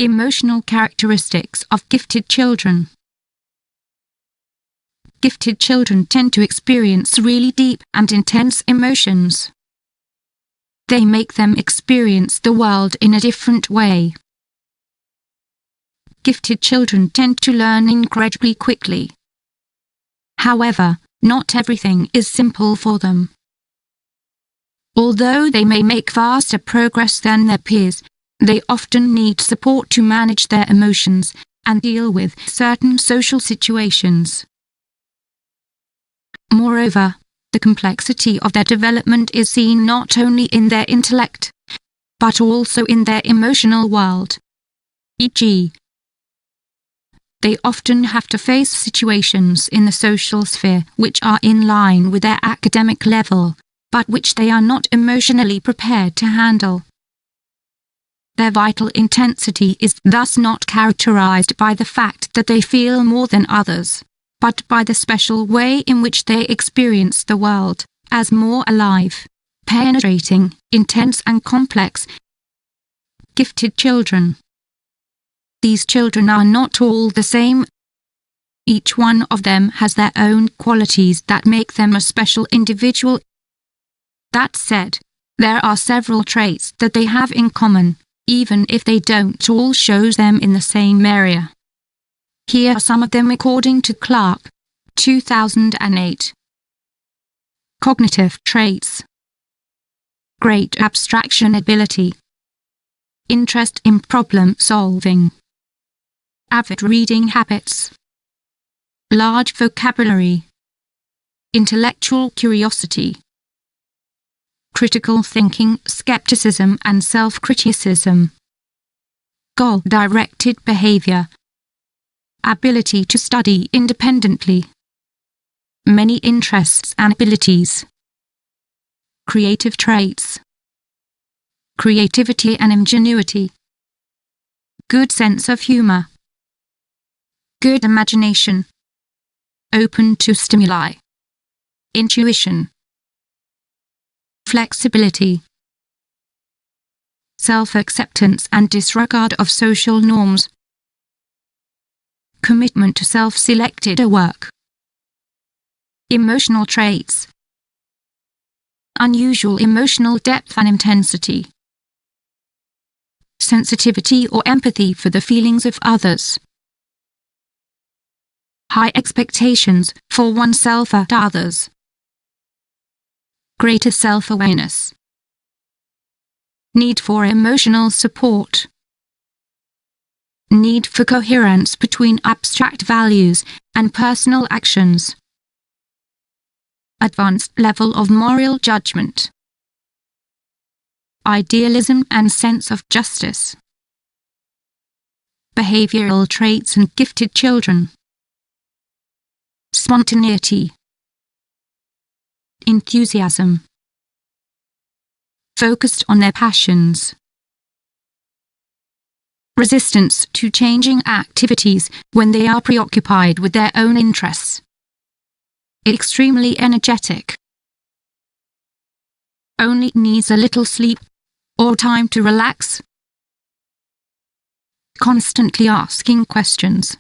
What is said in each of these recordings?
Emotional characteristics of gifted children. Gifted children tend to experience really deep and intense emotions. They make them experience the world in a different way. Gifted children tend to learn incredibly quickly. However, not everything is simple for them. Although they may make faster progress than their peers, they often need support to manage their emotions and deal with certain social situations. Moreover, the complexity of their development is seen not only in their intellect, but also in their emotional world. E.g., they often have to face situations in the social sphere which are in line with their academic level, but which they are not emotionally prepared to handle. Their vital intensity is thus not characterized by the fact that they feel more than others, but by the special way in which they experience the world, as more alive, penetrating, intense and complex. Gifted children. These children are not all the same. Each one of them has their own qualities that make them a special individual. That said, there are several traits that they have in common, even if they don't all show them in the same area. Here are some of them according to Clark, 2008. Cognitive traits. Great abstraction ability. Interest in problem solving. Avid reading habits. Large vocabulary. Intellectual curiosity. Critical thinking, skepticism and self-criticism. Goal-directed behavior. Ability to study independently. Many interests and abilities. Creative traits. Creativity and ingenuity. Good sense of humor. Good imagination. Open to stimuli. Intuition. Flexibility. Self-acceptance and disregard of social norms. Commitment to self-selected work. Emotional traits. Unusual emotional depth and intensity. Sensitivity or empathy for the feelings of others. High expectations for oneself and others. Greater self-awareness. Need for emotional support. Need for coherence between abstract values and personal actions. Advanced level of moral judgment. Idealism and sense of justice. Behavioral traits and gifted children. Spontaneity. Enthusiasm. Focused on their passions. Resistance to changing activities when they are preoccupied with their own interests. Extremely energetic. Only needs a little sleep or time to relax. Constantly asking questions.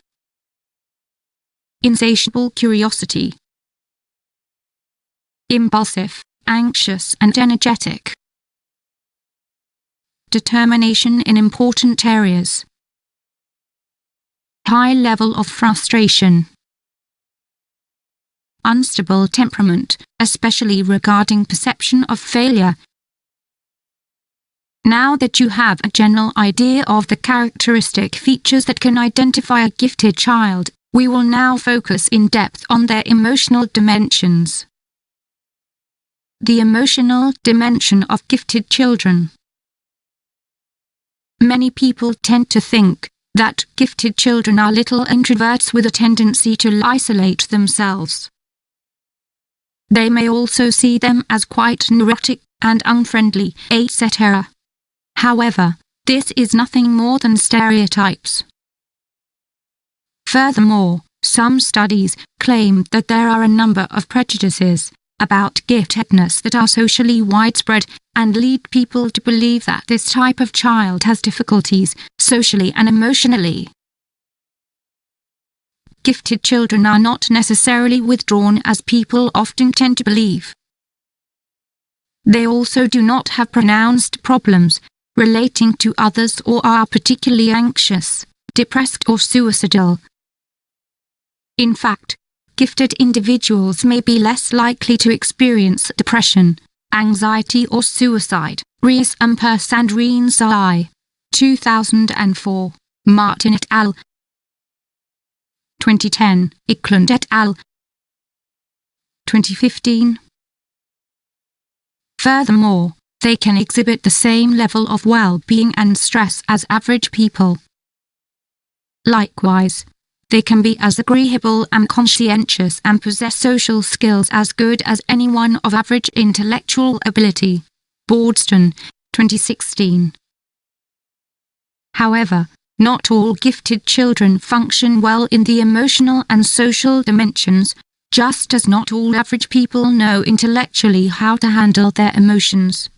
Insatiable curiosity. Impulsive, anxious and energetic. Determination in important areas. High level of frustration. Unstable temperament, especially regarding perception of failure. Now that you have a general idea of the characteristic features that can identify a gifted child, we will now focus in depth on their emotional dimensions. The emotional dimension of gifted children. Many people tend to think that gifted children are little introverts with a tendency to isolate themselves. They may also see them as quite neurotic and unfriendly, etc. However, this is nothing more than stereotypes. Furthermore, some studies claim that there are a number of prejudices about giftedness that are socially widespread, and lead people to believe that this type of child has difficulties, socially and emotionally. Gifted children are not necessarily withdrawn as people often tend to believe. They also do not have pronounced problems relating to others or are particularly anxious, depressed or suicidal. In fact, gifted individuals may be less likely to experience depression, anxiety or suicide. Rees Umpers and Reens I. 2004. Martin et al. 2010. Eklund et al. 2015. Furthermore, they can exhibit the same level of well-being and stress as average people. Likewise, they can be as agreeable and conscientious and possess social skills as good as anyone of average intellectual ability. Boardston, 2016. However, not all gifted children function well in the emotional and social dimensions, just as not all average people know intellectually how to handle their emotions.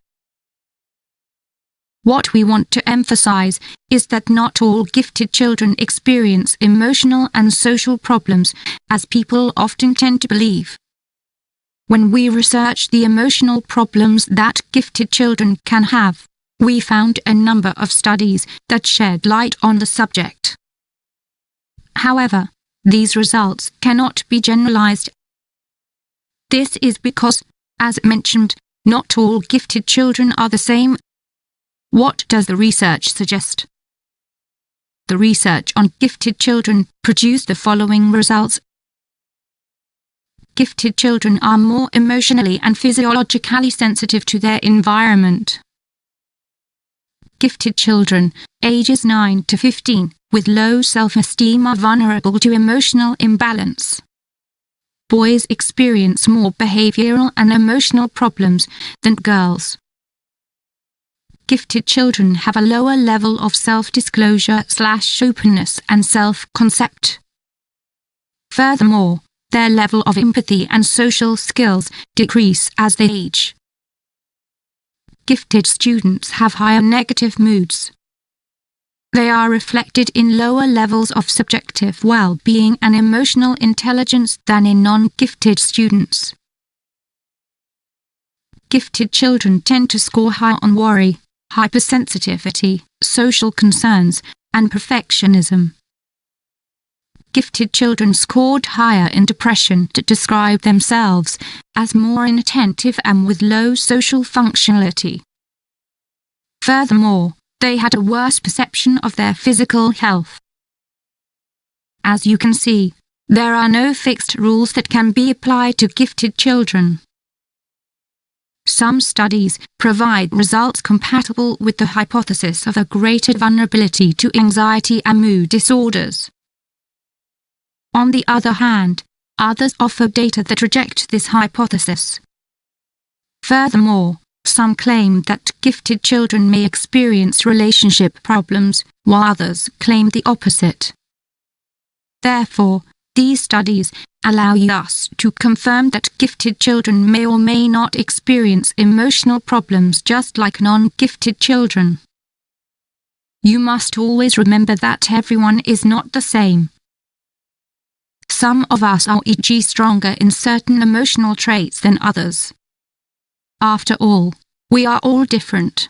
What we want to emphasize is that not all gifted children experience emotional and social problems, as people often tend to believe. When we researched the emotional problems that gifted children can have, we found a number of studies that shed light on the subject. However, these results cannot be generalized. This is because, as mentioned, not all gifted children are the same. What does the research suggest? The research on gifted children produced the following results. Gifted children are more emotionally and physiologically sensitive to their environment. Gifted children, ages 9 to 15, with low self-esteem are vulnerable to emotional imbalance. Boys experience more behavioral and emotional problems than girls. Gifted children have a lower level of self-disclosure/openness and self-concept. Furthermore, their level of empathy and social skills decrease as they age. Gifted students have higher negative moods. They are reflected in lower levels of subjective well-being and emotional intelligence than in non-gifted students. Gifted children tend to score high on worry, hypersensitivity, social concerns, and perfectionism. Gifted children scored higher in depression to describe themselves as more inattentive and with low social functionality. Furthermore, they had a worse perception of their physical health. As you can see, there are no fixed rules that can be applied to gifted children. Some studies provide results compatible with the hypothesis of a greater vulnerability to anxiety and mood disorders. On the other hand, others offer data that reject this hypothesis. Furthermore, some claim that gifted children may experience relationship problems, while others claim the opposite. Therefore, these studies allow us to confirm that gifted children may or may not experience emotional problems just like non-gifted children. You must always remember that everyone is not the same. Some of us are e.g. stronger in certain emotional traits than others. After all, we are all different.